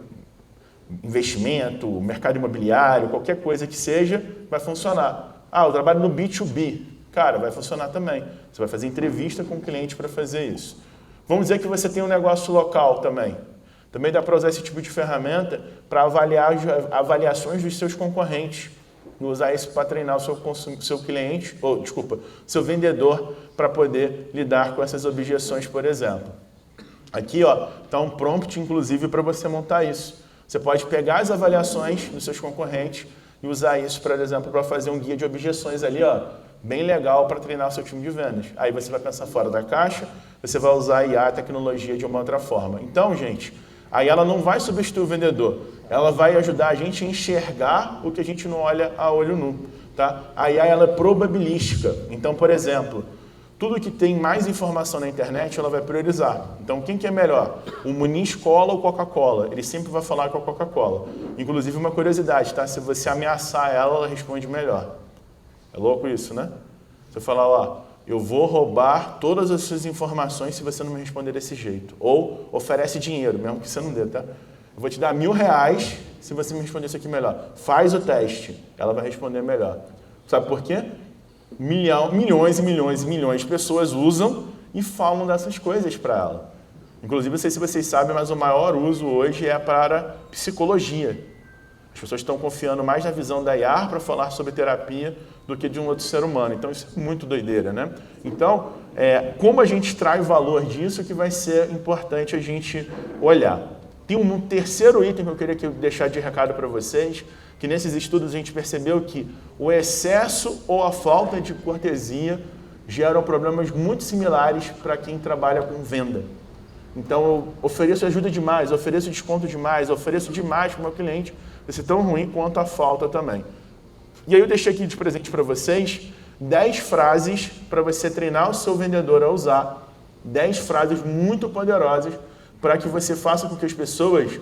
investimento, mercado imobiliário, qualquer coisa que seja, vai funcionar. Eu trabalho no B2B. Cara, vai funcionar também. Você vai fazer entrevista com o cliente para fazer isso. Vamos dizer que você tem um negócio local também. Também dá para usar esse tipo de ferramenta para avaliar as avaliações dos seus concorrentes. Usar isso para treinar o seu cliente, seu vendedor, para poder lidar com essas objeções, por exemplo. Aqui está um prompt, inclusive, para você montar isso. Você pode pegar as avaliações dos seus concorrentes e usar isso, por exemplo, para fazer um guia de objeções ali, bem legal para treinar o seu time de vendas. Aí você vai pensar fora da caixa, você vai usar a IA, a tecnologia, de uma outra forma. Então, gente, aí ela não vai substituir o vendedor, ela vai ajudar a gente a enxergar o que a gente não olha a olho nu. Tá? A IA ela é probabilística. Então, por exemplo, tudo que tem mais informação na internet, ela vai priorizar. Então, quem que é melhor? O Muniz Cola ou Coca-Cola? Ele sempre vai falar com a Coca-Cola. Inclusive, uma curiosidade, tá? Se você ameaçar ela, ela responde melhor. É louco isso, né? Você falar, eu vou roubar todas as suas informações se você não me responder desse jeito. Ou oferece dinheiro, mesmo que você não dê, tá? Eu vou te dar R$1.000 se você me responder isso aqui melhor. Faz o teste. Ela vai responder melhor. Sabe por quê? Milhões e milhões e milhões de pessoas usam e falam dessas coisas para ela. Inclusive, não sei se vocês sabem, mas o maior uso hoje é para psicologia. As pessoas estão confiando mais na visão da IA para falar sobre terapia do que de um outro ser humano. Então, isso é muito doideira, né? Então, como a gente extrai o valor disso que vai ser importante a gente olhar. Tem um terceiro item que eu queria deixar de recado para vocês, que nesses estudos a gente percebeu que o excesso ou a falta de cortesia geram problemas muito similares para quem trabalha com venda. Então, eu ofereço ajuda demais, ofereço desconto demais, ofereço demais para o meu cliente, vai ser tão ruim quanto a falta também. E aí eu deixei aqui de presente para vocês 10 frases para você treinar o seu vendedor a usar. 10 frases muito poderosas para que você faça com que as pessoas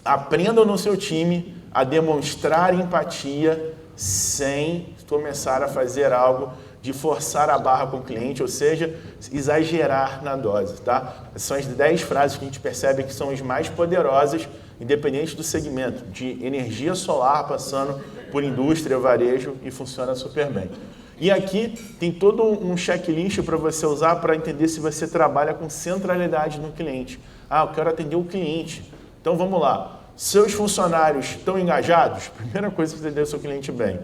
aprendam no seu time a demonstrar empatia sem começar a fazer algo de forçar a barra com o cliente, ou seja, exagerar na dose, tá? Essas são as 10 frases que a gente percebe que são as mais poderosas, independente do segmento, de energia solar passando por indústria, varejo, e funciona super bem. E aqui tem todo um checklist para você usar para entender se você trabalha com centralidade no cliente. Ah, eu quero atender o cliente. Então vamos lá. Seus funcionários estão engajados? Primeira coisa para atender o seu cliente bem.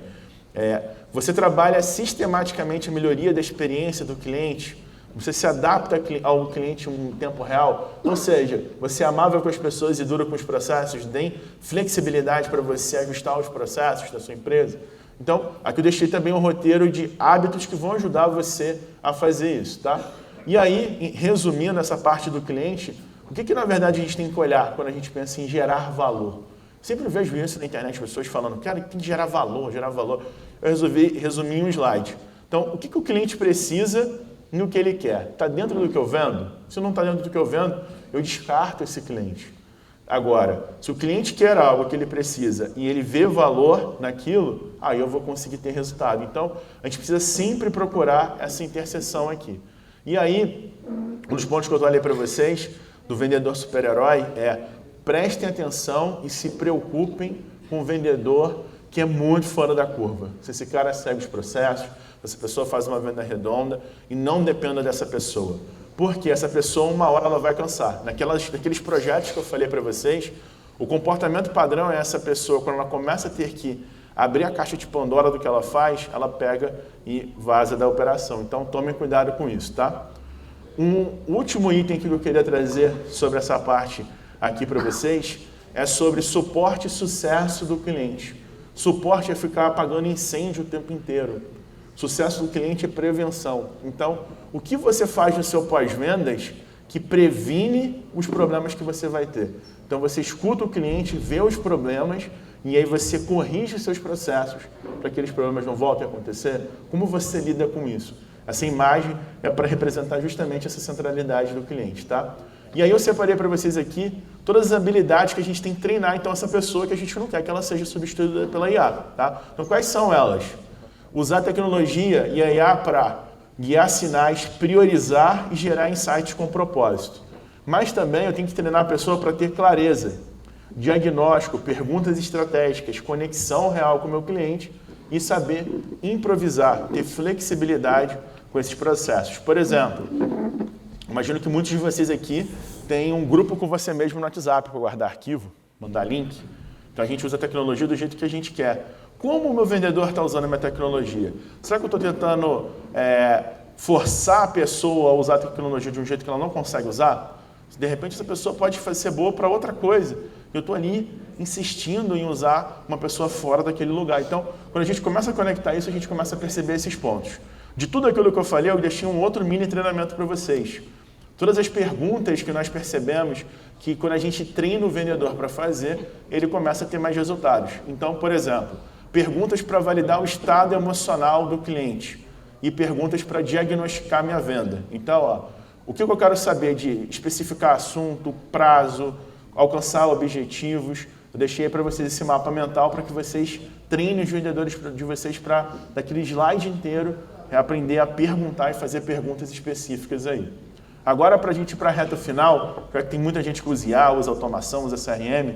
Você trabalha sistematicamente a melhoria da experiência do cliente? Você se adapta ao cliente em tempo real? Ou seja, você é amável com as pessoas e dura com os processos? Tem flexibilidade para você ajustar os processos da sua empresa? Então, aqui eu deixei também um roteiro de hábitos que vão ajudar você a fazer isso, tá? E aí, resumindo essa parte do cliente, o que na verdade a gente tem que olhar quando a gente pensa em gerar valor? Sempre vejo isso na internet, pessoas falando, cara, tem que gerar valor, gerar valor. Eu resolvi resumir em um slide. Então, o que o cliente precisa no que ele quer? Está dentro do que eu vendo? Se não está dentro do que eu vendo, eu descarto esse cliente. Agora, se o cliente quer algo que ele precisa e ele vê valor naquilo, aí eu vou conseguir ter resultado. Então, a gente precisa sempre procurar essa interseção aqui. E aí, um dos pontos que eu falei para vocês, do vendedor super-herói, prestem atenção e se preocupem com o vendedor que é muito fora da curva. Se esse cara segue os processos, se essa pessoa faz uma venda redonda, e não dependa dessa pessoa. Porque essa pessoa, uma hora, ela vai cansar. Naqueles projetos que eu falei para vocês, o comportamento padrão é essa pessoa, quando ela começa a ter que abrir a caixa de Pandora do que ela faz, ela pega e vaza da operação. Então, tomem cuidado com isso, tá? Um último item que eu queria trazer sobre essa parte aqui para vocês é sobre suporte e sucesso do cliente. Suporte é ficar apagando incêndio o tempo inteiro. Sucesso do cliente é prevenção. Então, o que você faz no seu pós-vendas que previne os problemas que você vai ter? Então, você escuta o cliente, vê os problemas e aí você corrige os seus processos para que aqueles problemas não voltem a acontecer. Como você lida com isso? Essa imagem é para representar justamente essa centralidade do cliente, tá? E aí eu separei para vocês aqui todas as habilidades que a gente tem que treinar, então, essa pessoa que a gente não quer que ela seja substituída pela IA, tá? Então, quais são elas? Usar a tecnologia e a IA para guiar sinais, priorizar e gerar insights com propósito. Mas também eu tenho que treinar a pessoa para ter clareza, diagnóstico, perguntas estratégicas, conexão real com o meu cliente e saber improvisar, ter flexibilidade com esses processos. Por exemplo, imagino que muitos de vocês aqui têm um grupo com você mesmo no WhatsApp para guardar arquivo, mandar link. Então a gente usa a tecnologia do jeito que a gente quer. Como o meu vendedor está usando a minha tecnologia? Será que eu estou tentando forçar a pessoa a usar a tecnologia de um jeito que ela não consegue usar? De repente essa pessoa pode ser boa para outra coisa. Eu estou ali insistindo em usar uma pessoa fora daquele lugar. Então, quando a gente começa a conectar isso, a gente começa a perceber esses pontos. De tudo aquilo que eu falei, eu deixei um outro mini treinamento para vocês. Todas as perguntas que nós percebemos que quando a gente treina o vendedor para fazer, ele começa a ter mais resultados. Então, por exemplo, perguntas para validar o estado emocional do cliente e perguntas para diagnosticar minha venda. Então, o que eu quero saber de especificar assunto, prazo, alcançar objetivos. Eu deixei para vocês esse mapa mental para que vocês treinem os vendedores de vocês para, daquele slide inteiro, aprender a perguntar e fazer perguntas específicas aí. Agora, para a gente ir para a reta final, já que tem muita gente que usa IA, usa automação, usa CRM,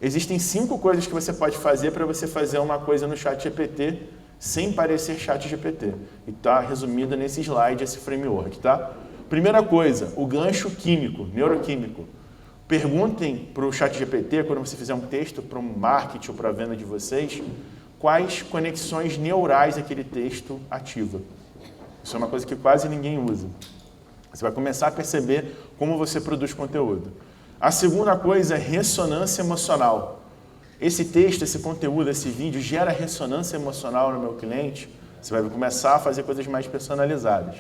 existem 5 coisas que você pode fazer para você fazer uma coisa no ChatGPT sem parecer ChatGPT. E está resumida nesse slide, esse framework, tá? Primeira coisa, o gancho químico, neuroquímico. Perguntem para o ChatGPT, quando você fizer um texto para um marketing ou para a venda de vocês, quais conexões neurais aquele texto ativa. Isso é uma coisa que quase ninguém usa. Você vai começar a perceber como você produz conteúdo. A segunda coisa é ressonância emocional. Esse texto, esse conteúdo, esse vídeo gera ressonância emocional no meu cliente. Você vai começar a fazer coisas mais personalizadas.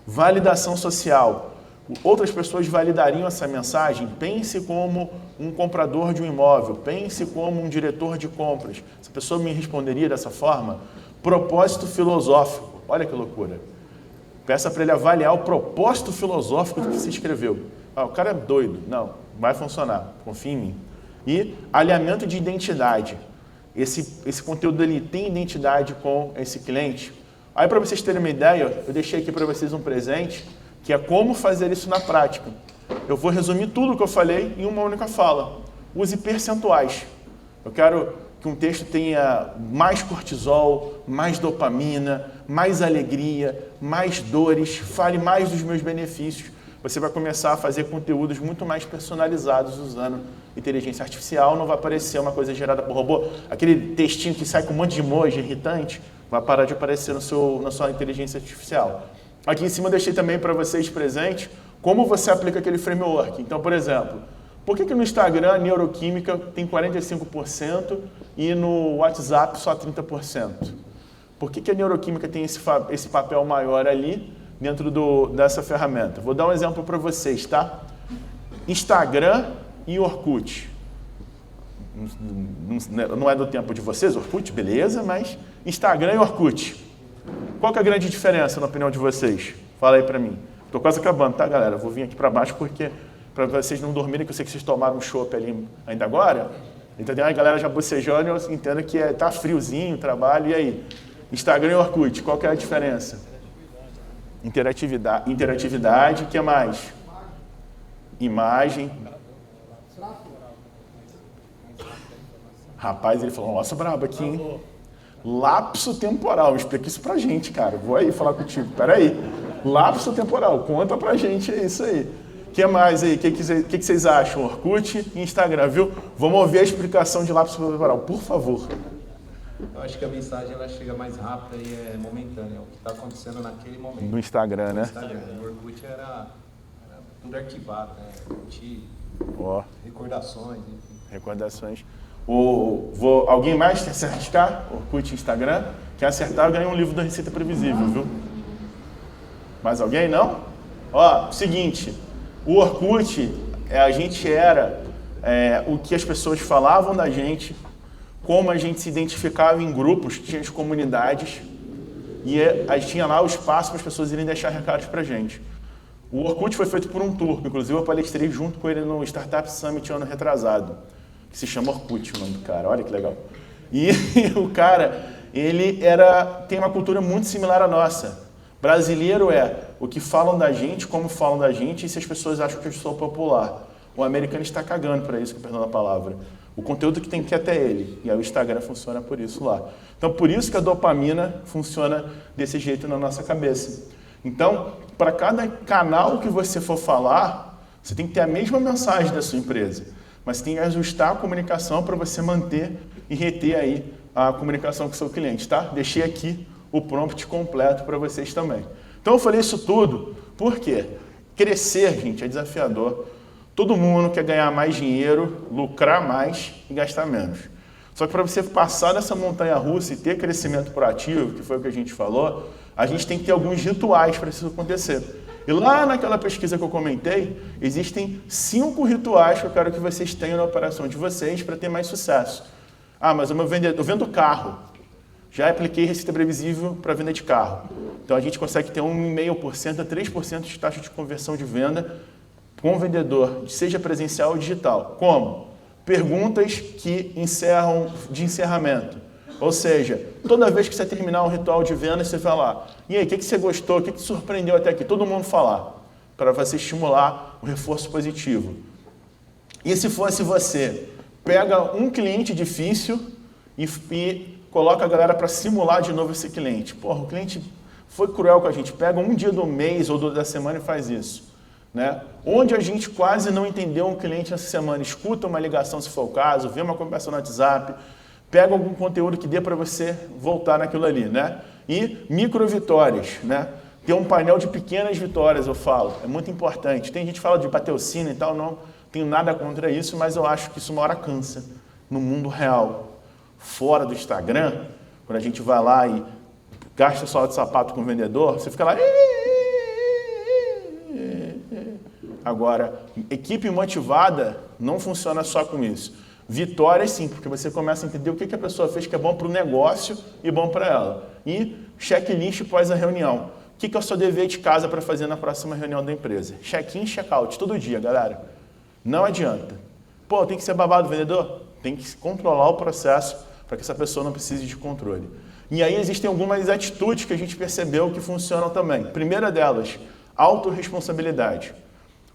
Validação social. Outras pessoas validariam essa mensagem. Pense como um comprador de um imóvel. Pense como um diretor de compras. Essa pessoa me responderia dessa forma. Propósito filosófico. Olha que loucura. Peça para ele avaliar o propósito filosófico do que se escreveu. Ah, o cara é doido. Não, vai funcionar. Confia em mim. E alinhamento de identidade. Esse conteúdo ele tem identidade com esse cliente. Aí, para vocês terem uma ideia, eu deixei aqui para vocês um presente, que é como fazer isso na prática. Eu vou resumir tudo o que eu falei em uma única fala. Use percentuais. Eu quero que um texto tenha mais cortisol, mais dopamina, mais alegria, mais dores, fale mais dos meus benefícios. Você vai começar a fazer conteúdos muito mais personalizados usando inteligência artificial. Não vai aparecer uma coisa gerada por robô. Aquele textinho que sai com um monte de emoji irritante vai parar de aparecer na sua inteligência artificial. Aqui em cima eu deixei também para vocês presente como você aplica aquele framework. Então, por exemplo, por que no Instagram a neuroquímica tem 45% e no WhatsApp só 30%? Por que a neuroquímica tem esse papel maior ali dentro dessa ferramenta? Vou dar um exemplo para vocês, tá? Instagram e Orkut. Não é do tempo de vocês, Orkut, beleza, mas Instagram e Orkut. Qual que é a grande diferença, na opinião de vocês? Fala aí pra mim. Tô quase acabando, tá, galera? Vou vir aqui pra baixo porque para vocês não dormirem, que eu sei que vocês tomaram um chopp ali ainda agora. Então tem uma galera já bocejando e eu entendo que tá friozinho o trabalho. E aí? Instagram e Orkut, qual que é a diferença? Interatividade, o que mais? Imagem. Rapaz, ele falou, nossa, brabo aqui, hein? Lapso temporal, explica isso pra gente, cara. Vou aí falar contigo, peraí. Lapso temporal, conta pra gente isso aí. O que mais aí? O que vocês acham? Orkut e Instagram, viu? Vamos ouvir a explicação de lapso temporal, por favor. Eu acho que a mensagem ela chega mais rápida e é momentânea, é o que está acontecendo naquele momento. No Instagram, né? No Instagram. No Orkut era tudo arquivado, né? Curtir, recordações, enfim. Recordações. Alguém mais quer se arriscar? Orkut e Instagram? Quer acertar, ganha um livro da Receita Previsível, viu? Mais alguém? Não? Ó, seguinte, o Orkut, a gente era o que as pessoas falavam da gente, como a gente se identificava em grupos, tinha as comunidades, e a gente tinha lá o espaço para as pessoas irem deixar recados para a gente. O Orkut foi feito por um turco, inclusive eu palestrei junto com ele no Startup Summit ano retrasado, que se chama Orkut, o nome do cara, olha que legal. E o cara, ele tem uma cultura muito similar à nossa. Brasileiro é o que falam da gente, como falam da gente, e se as pessoas acham que eu sou popular. O americano está cagando para isso, com perdão da palavra. O conteúdo que tem que ir até ele. E aí o Instagram funciona por isso lá. Então, por isso que a dopamina funciona desse jeito na nossa cabeça. Então, para cada canal que você for falar, você tem que ter a mesma mensagem da sua empresa. Mas você tem que ajustar a comunicação para você manter e reter aí a comunicação com o seu cliente, tá? Deixei aqui o prompt completo para vocês também. Então, eu falei isso tudo porque crescer, gente, é desafiador. Todo mundo quer ganhar mais dinheiro, lucrar mais e gastar menos. Só que para você passar dessa montanha-russa e ter crescimento proativo, que foi o que a gente falou, a gente tem que ter alguns rituais para isso acontecer. E lá naquela pesquisa que eu comentei, existem 5 rituais que eu quero que vocês tenham na operação de vocês para ter mais sucesso. Ah, mas eu vendo carro. Já apliquei receita previsível para venda de carro. Então a gente consegue ter 1,5% a 3% de taxa de conversão de venda com o vendedor, seja presencial ou digital. Como? Perguntas que encerram de encerramento. Ou seja, toda vez que você terminar um ritual de venda, você vai lá. E aí, o que você gostou? O que te surpreendeu até aqui? Todo mundo falar. Para você estimular o reforço positivo. E se fosse você? Pega um cliente difícil e coloca a galera para simular de novo esse cliente. Porra, o cliente foi cruel com a gente. Pega um dia do mês ou da semana e faz isso. né? Onde a gente quase não entendeu um cliente nessa semana, escuta uma ligação se for o caso, vê uma conversa no WhatsApp, pega algum conteúdo que dê para você voltar naquilo ali, né? E micro vitórias, né? Ter um painel de pequenas vitórias, eu falo, é muito importante. Tem gente que fala de bater o sino e tal, não tenho nada contra isso, mas eu acho que isso uma hora cansa no mundo real. Fora do Instagram, quando a gente vai lá e gasta sola de sapato com o vendedor, você fica lá... Agora, equipe motivada não funciona só com isso. Vitórias sim, porque você começa a entender o que a pessoa fez que é bom para o negócio e bom para ela. E checklist pós a reunião. O que é o seu dever de casa para fazer na próxima reunião da empresa? Check-in, check-out, todo dia, galera. Não adianta. Pô, tem que ser babado vendedor? Tem que controlar o processo para que essa pessoa não precise de controle. E aí existem algumas atitudes que a gente percebeu que funcionam também. Primeira delas, autorresponsabilidade.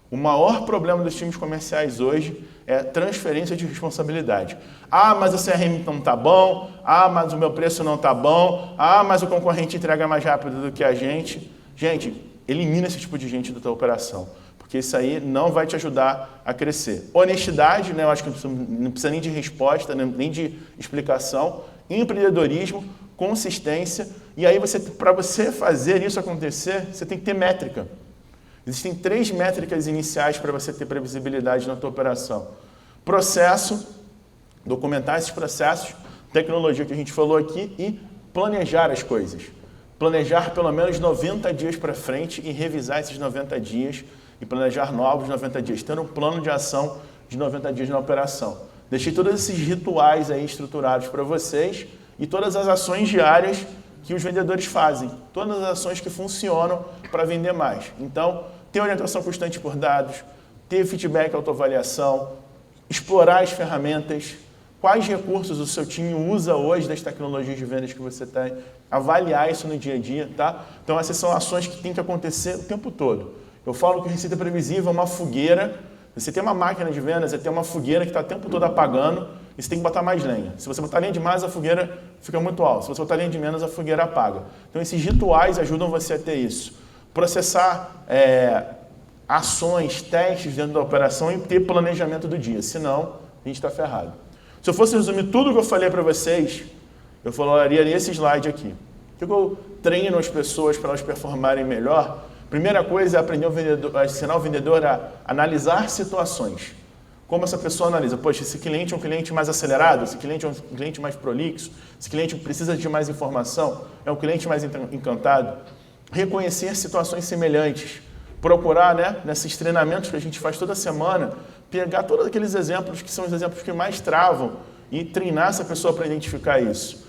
O maior problema dos times comerciais hoje é transferência de responsabilidade. Ah, mas o CRM não está bom. Ah, mas o meu preço não está bom. Ah, mas o concorrente entrega mais rápido do que a gente. Gente, elimina esse tipo de gente da tua operação, porque isso aí não vai te ajudar a crescer. Honestidade, né? Eu acho que não precisa nem de resposta, nem de explicação. Empreendedorismo, consistência. E aí, para você fazer isso acontecer, você tem que ter métrica. Existem 3 métricas iniciais para você ter previsibilidade na tua operação. Processo, documentar esses processos, tecnologia que a gente falou aqui e planejar as coisas. Planejar pelo menos 90 dias para frente e revisar esses 90 dias e planejar novos 90 dias, tendo um plano de ação de 90 dias na operação. Deixei todos esses rituais aí estruturados para vocês e todas as ações diárias que os vendedores fazem, todas as ações que funcionam para vender mais. Então, ter orientação constante por dados, ter feedback, autoavaliação, explorar as ferramentas, quais recursos o seu time usa hoje das tecnologias de vendas que você tem, avaliar isso no dia a dia, tá? Então, essas são ações que tem que acontecer o tempo todo. Eu falo que receita previsível é uma fogueira. Você tem uma máquina de vendas, você tem uma fogueira que está o tempo todo apagando e você tem que botar mais lenha. Se você botar lenha demais, a fogueira fica muito alta. Se você botar lenha de menos, a fogueira apaga. Então, esses rituais ajudam você a ter isso. Processar ações, testes dentro da operação e ter planejamento do dia. Senão, a gente está ferrado. Se eu fosse resumir tudo que eu falei para vocês, eu falaria nesse slide aqui. O que eu treino as pessoas para elas performarem melhor? Primeira coisa é aprender a ensinar o vendedor a analisar situações. Como essa pessoa analisa? Poxa, esse cliente é um cliente mais acelerado, esse cliente é um cliente mais prolixo, esse cliente precisa de mais informação, é um cliente mais encantado. Reconhecer situações semelhantes. Procurar, né, nesses treinamentos que a gente faz toda semana, pegar todos aqueles exemplos que são os exemplos que mais travam e treinar essa pessoa para identificar isso.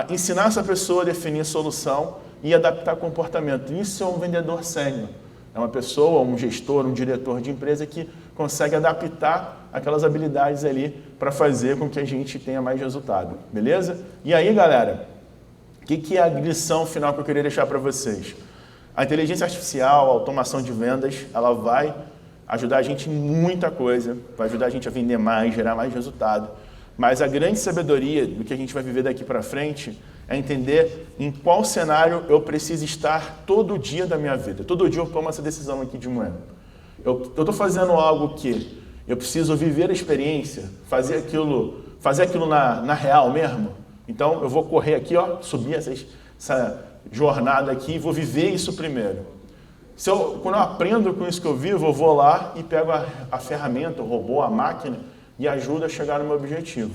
Ensinar essa pessoa a definir solução e adaptar comportamento. Isso é um vendedor sênior. É uma pessoa, um gestor, um diretor de empresa que consegue adaptar aquelas habilidades ali para fazer com que a gente tenha mais resultado. Beleza? E aí, galera, o que é a lição final que eu queria deixar para vocês? A inteligência artificial, a automação de vendas, ela vai ajudar a gente em muita coisa, vai ajudar a gente a vender mais, gerar mais resultado. Mas a grande sabedoria do que a gente vai viver daqui para frente é entender em qual cenário eu preciso estar todo dia da minha vida. Todo dia eu tomo essa decisão aqui de manhã. Eu estou fazendo algo que eu preciso viver a experiência, fazer aquilo na real mesmo. Então eu vou correr aqui, ó, subir essa jornada aqui e vou viver isso primeiro. Quando eu aprendo com isso que eu vivo, eu vou lá e pego a ferramenta, o robô, a máquina e ajudo a chegar no meu objetivo.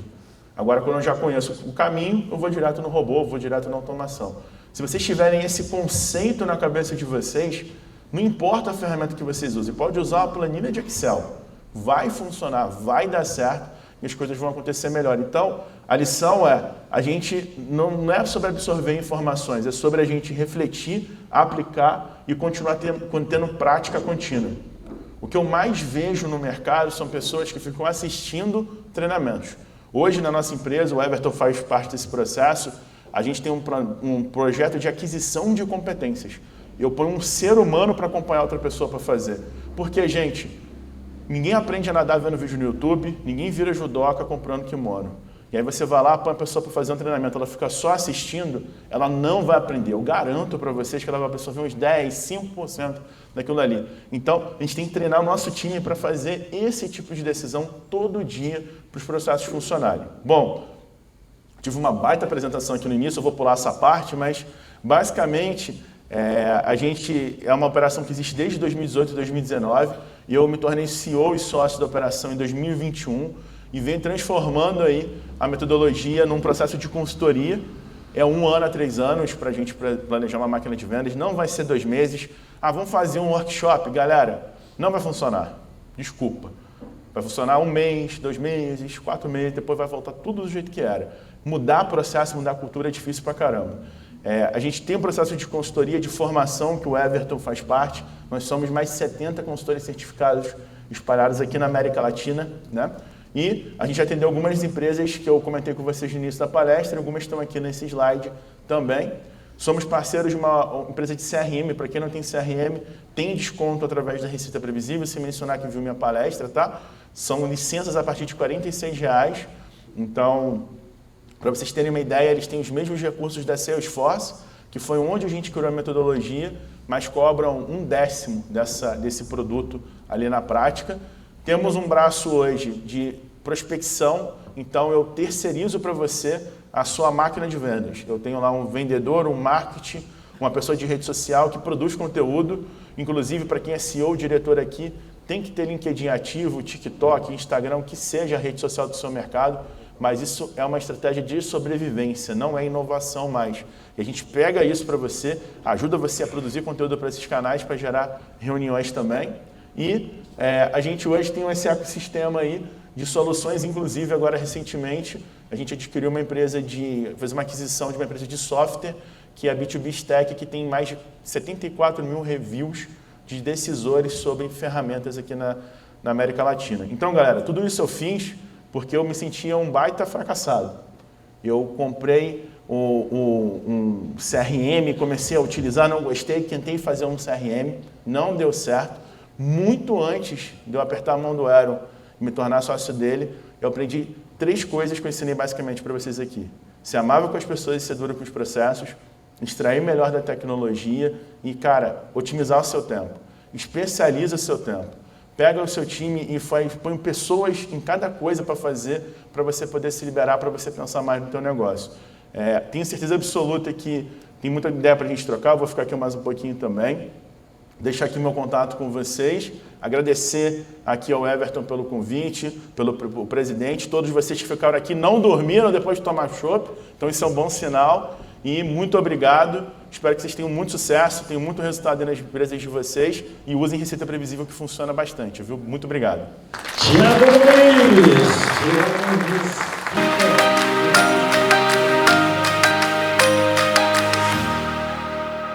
Agora, quando eu já conheço o caminho, eu vou direto no robô, vou direto na automação. Se vocês tiverem esse conceito na cabeça de vocês, não importa a ferramenta que vocês usem, pode usar uma planilha de Excel. Vai funcionar, vai dar certo e as coisas vão acontecer melhor. Então, a lição a gente não é sobre absorver informações, é sobre a gente refletir, aplicar e continuar tendo prática contínua. O que eu mais vejo no mercado são pessoas que ficam assistindo treinamentos. Hoje, na nossa empresa, o Everton faz parte desse processo, a gente tem um projeto de aquisição de competências. Eu ponho um ser humano para acompanhar outra pessoa para fazer. Porque, gente, ninguém aprende a nadar vendo vídeo no YouTube, ninguém vira judoca comprando kimono. E aí você vai lá, põe a pessoa para fazer um treinamento, ela fica só assistindo, ela não vai aprender. Eu garanto para vocês que ela vai absorver uns 10, 5% daquilo ali. Então, a gente tem que treinar o nosso time para fazer esse tipo de decisão todo dia para os processos funcionarem. Bom, tive uma baita apresentação aqui no início, eu vou pular essa parte, mas basicamente a gente é uma operação que existe desde 2018 e 2019 e eu me tornei CEO e sócio da operação em 2021 e venho transformando aí a metodologia num processo de consultoria. É 1 ano a 3 anos para a gente planejar uma máquina de vendas, não vai ser 2 meses. Vamos fazer um workshop, galera. Não vai funcionar, desculpa. Vai funcionar 1 mês, 2 meses, 4 meses, depois vai voltar tudo do jeito que era. Mudar processo, mudar cultura é difícil pra caramba. A gente tem um processo de consultoria, de formação, que o Everton faz parte. Nós somos mais de 70 consultores certificados espalhados aqui na América Latina, né? E a gente atendeu algumas empresas que eu comentei com vocês no início da palestra, algumas estão aqui nesse slide também. Somos parceiros de uma empresa de CRM, para quem não tem CRM, tem desconto através da Receita Previsível, se mencionar que viu minha palestra, tá? São licenças a partir de R$ 46,00. Então, para vocês terem uma ideia, eles têm os mesmos recursos da Salesforce, que foi onde a gente criou a metodologia, mas cobram 1/10 desse produto ali na prática. Temos um braço hoje de prospecção, então eu terceirizo para você a sua máquina de vendas. Eu tenho lá um vendedor, um marketing, uma pessoa de rede social que produz conteúdo, inclusive para quem é CEO, diretor aqui, tem que ter LinkedIn ativo, TikTok, Instagram, o que seja a rede social do seu mercado, mas isso é uma estratégia de sobrevivência, não é inovação mais. E a gente pega isso para você, ajuda você a produzir conteúdo para esses canais, para gerar reuniões também. E a gente hoje tem esse ecossistema aí de soluções, inclusive agora recentemente a gente adquiriu uma empresa fez uma aquisição de uma empresa de software, que é a B2B Stack, que tem mais de 74 mil reviews de decisores sobre ferramentas aqui na América Latina. Então, galera, tudo isso eu fiz porque eu me sentia um baita fracassado. Eu comprei um CRM, comecei a utilizar, não gostei, tentei fazer um CRM, não deu certo. Muito antes de eu apertar a mão do Aaron e me tornar sócio dele, eu aprendi 3 coisas que eu ensinei basicamente para vocês aqui. Ser amável com as pessoas e ser duro com os processos, extrair melhor da tecnologia e, cara, otimizar o seu tempo. Especializa o seu tempo. Pega o seu time e põe pessoas em cada coisa para fazer, para você poder se liberar, para você pensar mais no seu negócio. Tenho certeza absoluta que tem muita ideia para a gente trocar, eu vou ficar aqui mais um pouquinho também. Deixar aqui meu contato com vocês, agradecer aqui ao Everton pelo convite, pelo presidente, todos vocês que ficaram aqui não dormiram depois de tomar chopp, então isso é um bom sinal e muito obrigado, espero que vocês tenham muito sucesso, tenham muito resultado nas empresas de vocês e usem Receita Previsível que funciona bastante, viu? Muito obrigado. Tiago Mendes.